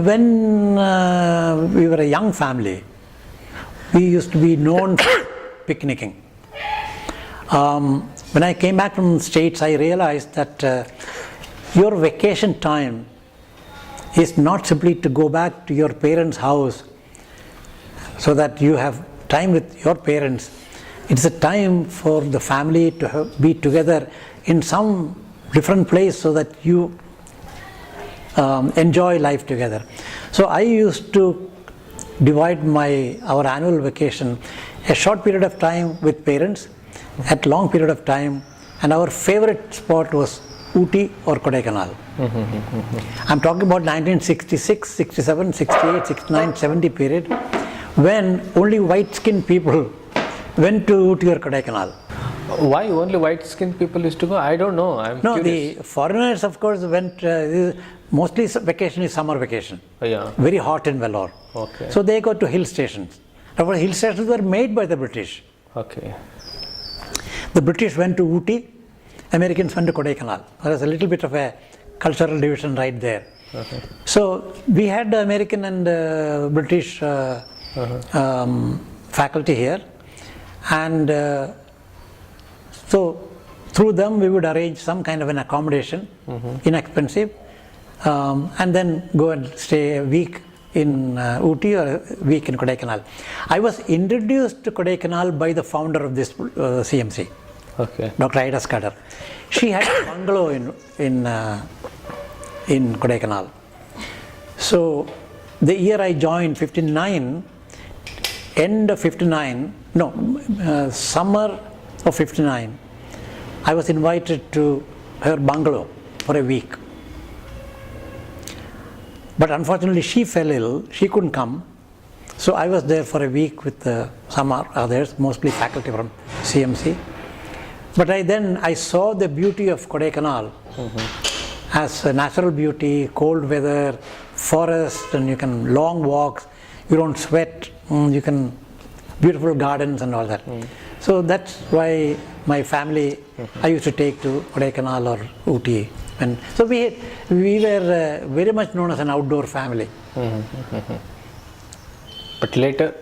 When we were a young family, we used to be known for picnicking. When I came back from the States, I realized that your vacation time is not simply to go back to your parents' house so that you have time with your parents. It's a time for the family to be together in some different place so that you enjoy life together. So I used to divide our annual vacation, a short period of time with parents, at long period of time, and our favorite spot was Ooty or Kodaikanal. I'm talking about 1966, 67, 68, 69, 70 period, when only white-skinned people went to Ooty or Kodaikanal. Why only white-skinned people used to go? I don't know. I'm curious. The foreigners, of course, went. Mostly vacation is summer vacation. Yeah. Very hot in Vellore. Okay. So they go to hill stations. However, hill stations were made by the British. Okay. The British went to Ooty, Americans went to Kodaikanal. There was a little bit of a cultural division right there. Okay. So we had the American and British faculty here, and so through them we would arrange some kind of an accommodation, inexpensive, and then go and stay a week in Ooty or a week in Kodaikanal. I was introduced to Kodaikanal by the founder of this CMC, Okay. Dr. Ida Scudder. She had a bungalow in Kodaikanal. So the year I joined, 59, end of 59, summer of 59, I was invited to her bungalow for a week. But unfortunately she fell ill, she couldn't come. So I was there for a week with some others, mostly faculty from CMC. But I saw the beauty of Kodaikanal as a natural beauty, cold weather, forest, and you can long walks, you don't sweat, you can beautiful gardens and all that. So that's why my family I used to take to Kodaikanal or Ooty. And so we were very much known as an outdoor family. But later?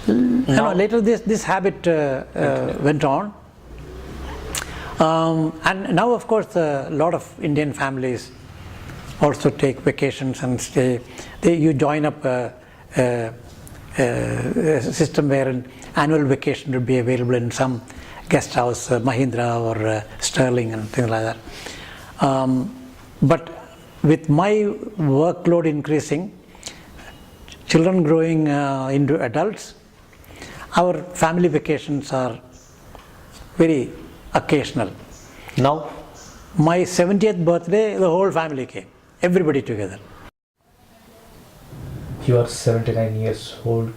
Later this habit went on. And now, of course, a lot of Indian families also take vacations and stay. You join up a system where an annual vacation would be available in some guest house, Mahindra or Sterling and things like that. But with my workload increasing, children growing into adults, our family vacations are very occasional. Now? My 70th birthday, the whole family came, everybody together. You are 79 years old,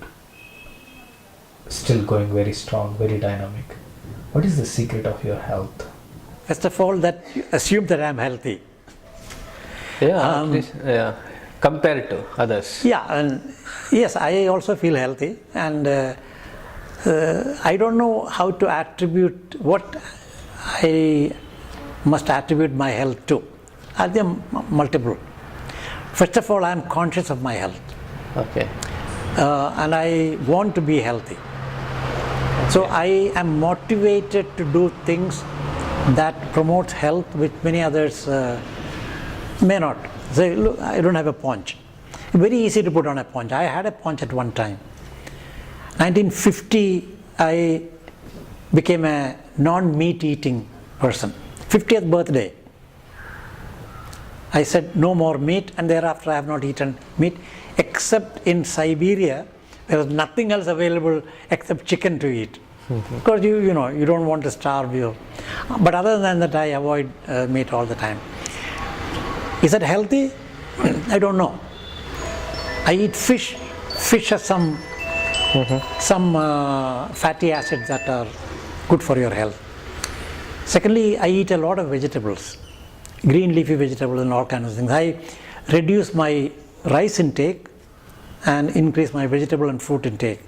still going very strong, very dynamic. What is the secret of your health? First of all, that assume that I am healthy. Yeah, at least, yeah. Compared to others. Yeah, and yes, I also feel healthy, and I don't know how to attribute what I must attribute my health to. There are multiple. First of all, I am conscious of my health. Okay. And I want to be healthy. So I am motivated to do things that promote health, which many others may not. Say, look, I don't have a paunch. Very easy to put on a paunch. I had a paunch at one time. 1950, I became a non-meat eating person. 50th birthday, I said no more meat, and thereafter I have not eaten meat, except in Siberia. There was nothing else available except chicken to eat. Because you don't want to starve you. But other than that, I avoid meat all the time. Is that healthy? I don't know. I eat fish. Fish has some fatty acids that are good for your health. Secondly, I eat a lot of vegetables, green leafy vegetables and all kinds of things. I reduce my rice intake and increase my vegetable and fruit intake.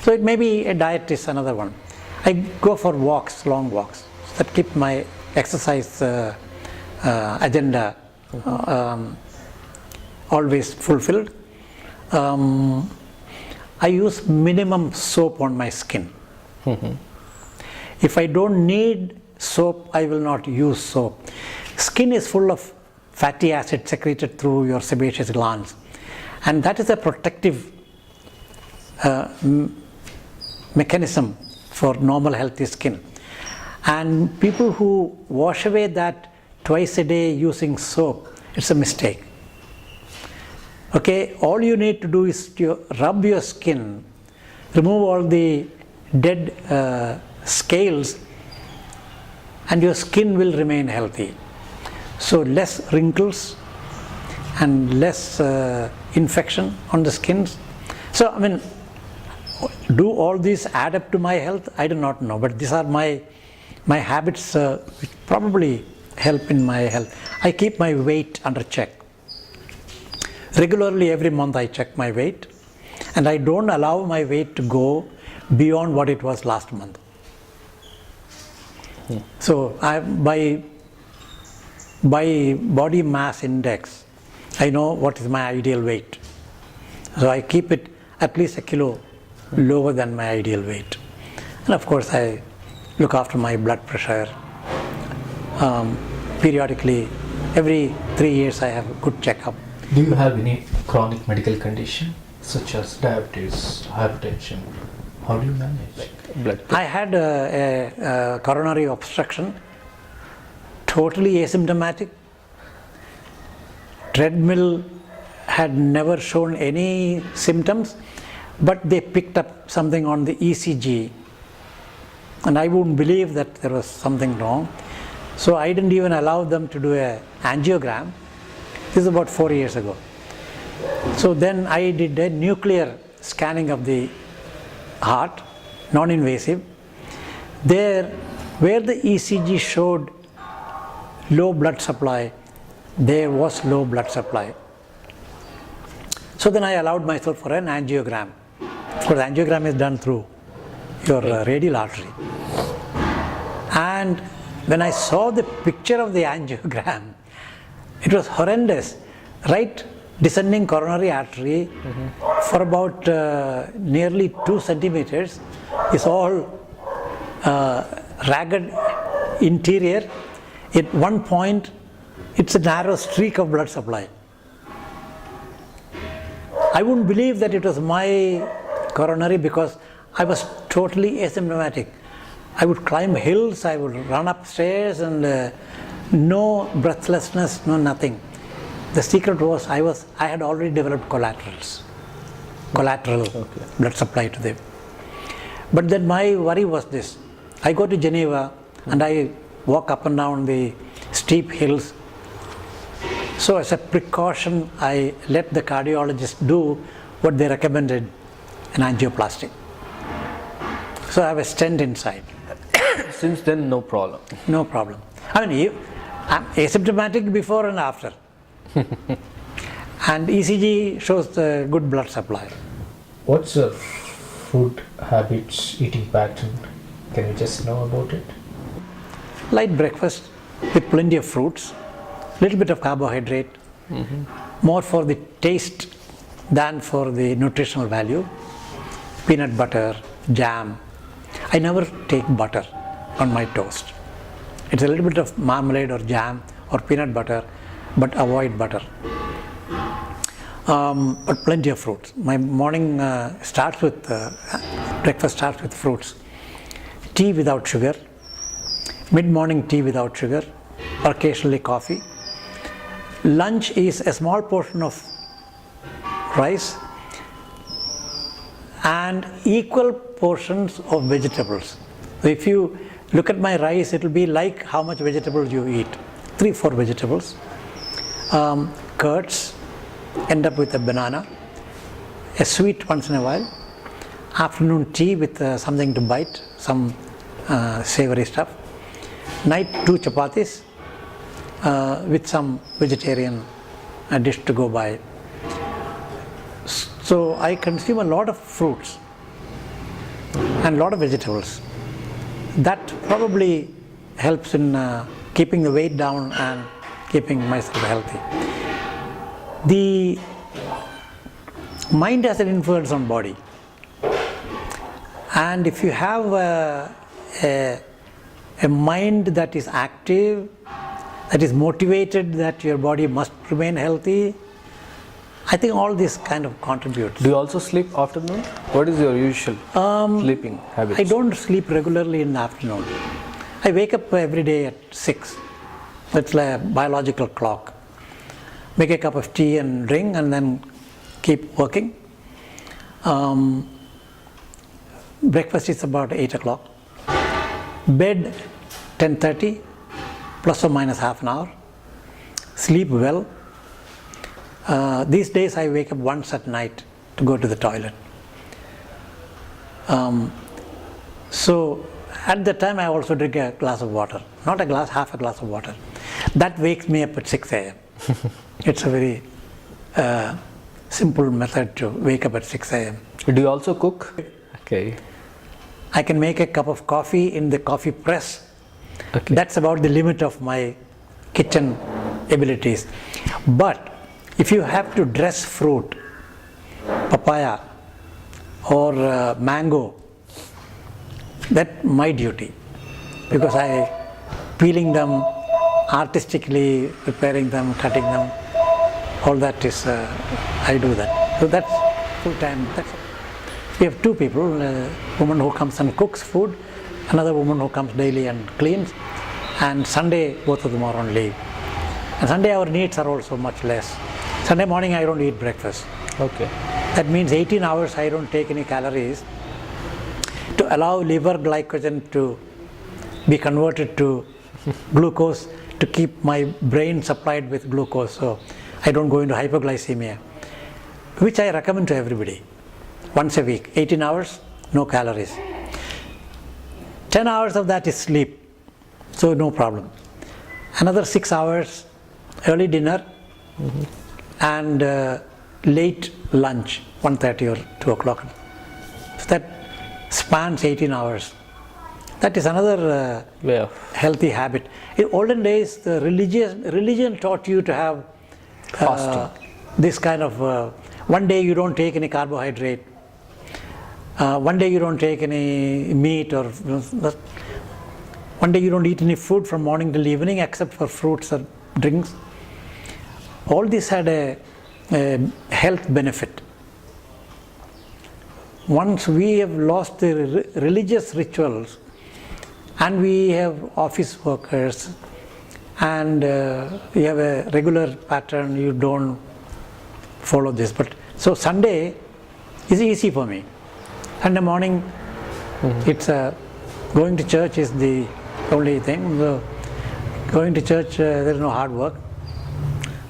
So it may be a diet is another one. I go for walks, long walks, that keep my exercise agenda always fulfilled. I use minimum soap on my skin. If I don't need soap, I will not use soap. Skin is full of fatty acid secreted through your sebaceous glands, and that is a protective mechanism for normal healthy skin. And people who wash away that twice a day using soap, it's a mistake. Okay, all you need to do is to rub your skin, remove all the dead scales, and your skin will remain healthy. So less wrinkles and less infection on the skins. So I mean, do all these add up to my health? I do not know, but these are my habits which probably help in my health. I keep my weight under check. Regularly every month I check my weight, and I don't allow my weight to go beyond what it was last month. So by body mass index, I know what is my ideal weight. So I keep it at least a kilo lower than my ideal weight. And of course I look after my blood pressure. Periodically, every 3 years I have a good checkup. Do you have any chronic medical condition such as diabetes, hypertension? How do you manage? Like blood. I had a coronary obstruction, totally asymptomatic. Treadmill had never shown any symptoms, but they picked up something on the ECG, and I wouldn't believe that there was something wrong. So I didn't even allow them to do an angiogram. This is about 4 years ago. So then I did a nuclear scanning of the heart, non-invasive. There, where the ECG showed low blood supply, there was low blood supply. So then I allowed myself for an angiogram. Of course, angiogram is done through your radial artery. And when I saw the picture of the angiogram, it was horrendous. Right descending coronary artery for about nearly 2 centimeters is all ragged interior. At one point, it's a narrow streak of blood supply. I wouldn't believe that it was my coronary because I was totally asymptomatic. I would climb hills, I would run upstairs, and no breathlessness, no nothing. The secret was I had already developed collateral blood supply to them. But then my worry was this: I go to Geneva and I walk up and down the steep hills. So as a precaution, I let the cardiologist do what they recommended, an angioplasty. So I have a stent inside. Since then, no problem. No problem. I mean, I'm asymptomatic before and after. And ECG shows the good blood supply. What's your food habits, eating pattern? Can you just know about it? Light breakfast with plenty of fruits, little bit of carbohydrate, more for the taste than for the nutritional value. Peanut butter, jam. I never take butter on my toast. It's a little bit of marmalade or jam or peanut butter, but avoid butter. But plenty of fruits. My morning breakfast starts with fruits. Tea without sugar, mid-morning tea without sugar, or occasionally coffee. Lunch is a small portion of rice and equal portions of vegetables. So if you look at my rice, it will be like how much vegetables you eat. 3-4 vegetables. Curds, end up with a banana, a sweet once in a while. Afternoon tea with something to bite, some savory stuff. Night 2 chapatis with some vegetarian dish to go by. So I consume a lot of fruits and a lot of vegetables. That probably helps in keeping the weight down and keeping myself healthy. the mind has an influence on body, and if you have a mind that is active, that is motivated, that your body must remain healthy, I think all this kind of contributes. Do you also sleep afternoon? What is your usual sleeping habits? I don't sleep regularly in the afternoon. I wake up every day at 6. It's like a biological clock. Make a cup of tea and drink and then keep working. Breakfast is about 8 o'clock. Bed 10:30, plus or minus half an hour. Sleep well. These days I wake up once at night to go to the toilet. So at that time I also drink a glass of water. Not a glass, half a glass of water. That wakes me up at 6 a.m. It's a very simple method to wake up at 6 a.m. Do you also cook? Okay. I can make a cup of coffee in the coffee press. Okay. That's about the limit of my kitchen abilities. But if you have to dress fruit, papaya or mango, that's my duty, because I peeling them, artistically preparing them, cutting them, all that is I do that. So that's full time. We have two people, a woman who comes and cooks food, another woman who comes daily and cleans, and Sunday both of them are on leave. And Sunday our needs are also much less. Sunday morning I don't eat breakfast. Okay. That means 18 hours I don't take any calories to allow liver glycogen to be converted to glucose, to keep my brain supplied with glucose, so I don't go into hypoglycemia, which I recommend to everybody. Once a week, 18 hours, no calories. 10 hours of that is sleep, so no problem. Another 6 hours, early dinner, and late lunch, 1:30 or 2 o'clock. So that spans 18 hours. That is another healthy habit. In olden days, the religion taught you to have this kind of, one day you don't take any carbohydrate, one day you don't take any meat, or one day you don't eat any food from morning till evening except for fruits or drinks. All this had a health benefit. Once we have lost the religious rituals, and we have office workers, and you have a regular pattern, you don't follow this. But so Sunday is easy for me. Sunday morning, it's going to church is the only thing. So going to church, there is no hard work.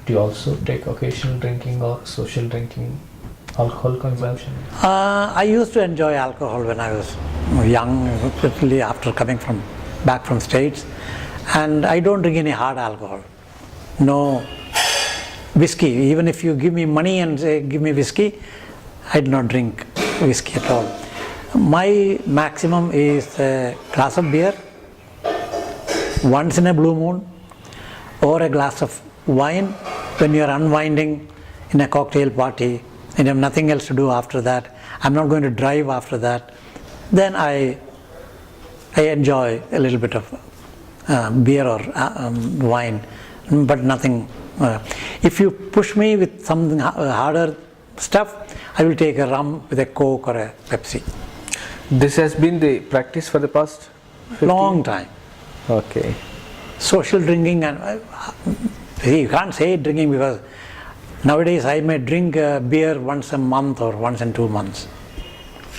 Do you also take occasional drinking or social drinking, alcohol consumption? I used to enjoy alcohol when I was young, particularly after coming back from States, and I don't drink any hard alcohol. No whiskey. Even if you give me money and say give me whiskey, I do not drink whiskey at all. My maximum is a glass of beer once in a blue moon, or a glass of wine when you are unwinding in a cocktail party and you have nothing else to do after that. I'm not going to drive after that. Then I enjoy a little bit of beer or wine, but nothing. If you push me with something harder stuff, I will take a rum with a Coke or a Pepsi. This has been the practice for the past 50? Long time. Okay. Social drinking, and see, you can't say drinking, because nowadays I may drink beer once a month or once in 2 months.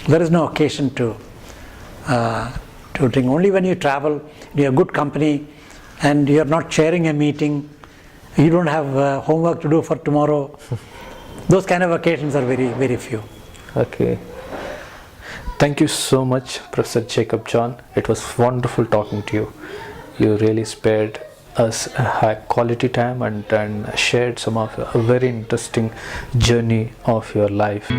There is no occasion to drink. Only when you travel, you have good company, and you are not sharing a meeting, you don't have homework to do for tomorrow. Those kind of occasions are very, very few. Okay. Thank you so much, Professor Jacob John. It was wonderful talking to you. You really spared us a high quality time and shared some of a very interesting journey of your life.